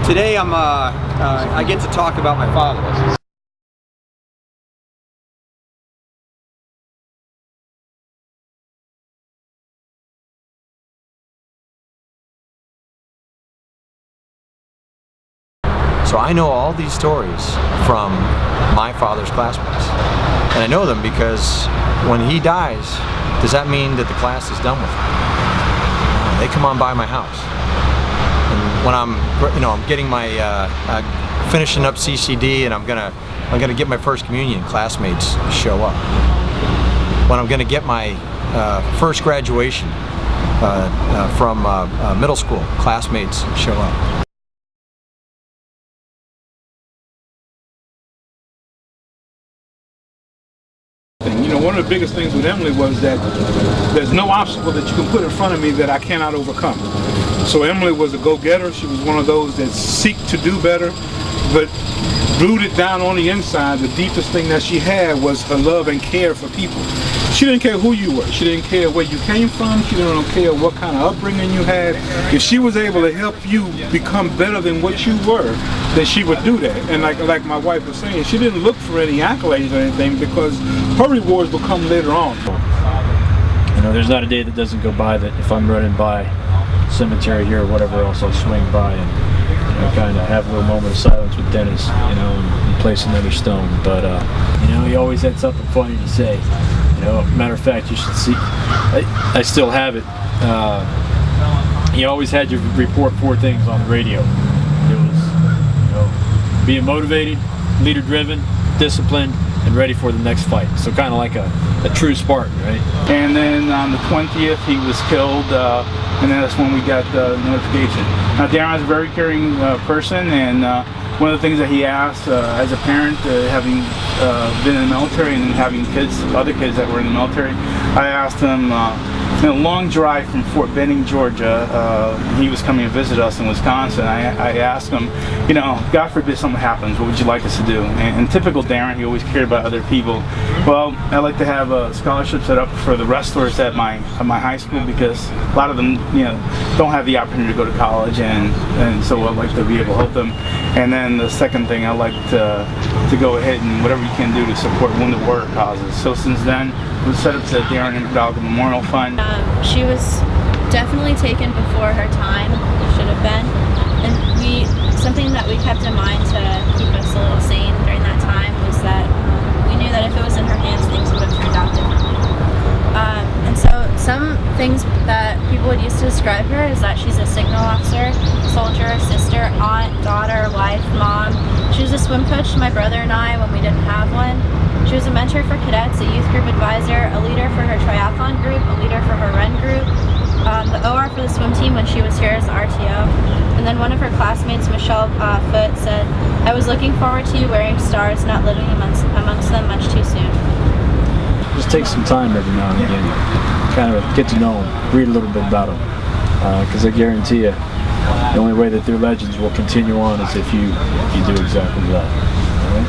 Today I get to talk about my father. So I know all these stories from my father's classmates. And I know them because when he dies, does that mean that the class is done with him? They come on by my house. And when I'm getting my, finishing up CCD and I'm gonna get my first communion, classmates show up. When I'm gonna get my first graduation from middle school, classmates show up. You know, one of the biggest things with Emily was that there's no obstacle that you can put in front of me that I cannot overcome. So Emily was a go-getter. She was one of those that seek to do better, but rooted down on the inside, the deepest thing that she had was her love and care for people. She didn't care who you were. She didn't care where you came from. She didn't care what kind of upbringing you had. If she was able to help you become better than what you were, then she would do that. And like my wife was saying, she didn't look for any accolades or anything because her rewards will come later on. You know, there's not a day that doesn't go by that if I'm running by cemetery here or whatever else, I'll swing by and kind of have a little moment of silence with Dennis, and place another stone. But he always had something funny to say. Matter of fact, you should see. I still have it. He always had you report 4 things on the radio. It was, being motivated, leader-driven, disciplined, and ready for the next fight. So kind of like a true Spartan, right? And then on the 20th, he was killed, and then that's when we got the notification. Now, Darren's a very caring person, and one of the things that he asked as a parent, having been in the military and having other kids that were in the military, I asked him, a long drive from Fort Benning, Georgia. He was coming to visit us in Wisconsin. I asked him, God forbid something happens, what would you like us to do? And typical Darren, he always cared about other people. Well, I like to have a scholarship set up for the wrestlers at my high school because a lot of them, don't have the opportunity to go to college, and so I'd like to be able to help them. And then the second thing, I like to go ahead and whatever you can do to support wounded warrior causes. So since then, we set up the Darren Hidalgo Memorial Fund. She was definitely taken before her time, should have been, and something that we kept in mind to keep us a little sane during that time was that we knew that if it was in her hands, things would have turned out differently. And so some things that people would use to describe her is that she's a signal officer, soldier, sister, aunt, daughter, wife, mom. She was a swim coach to my brother and I when we didn't have one. She was a mentor for cadets, a youth group advisor, a leader for her triathlon group, a leader for her run group, the OR for the swim team when she was here as the RTO. And then one of her classmates, Michelle Foote, said, "I was looking forward to you wearing stars, not living amongst them much too soon." Just take some time every now and again, kind of get to know them, read a little bit about them, because I guarantee you, the only way that their legends will continue on is if you do exactly that. All right?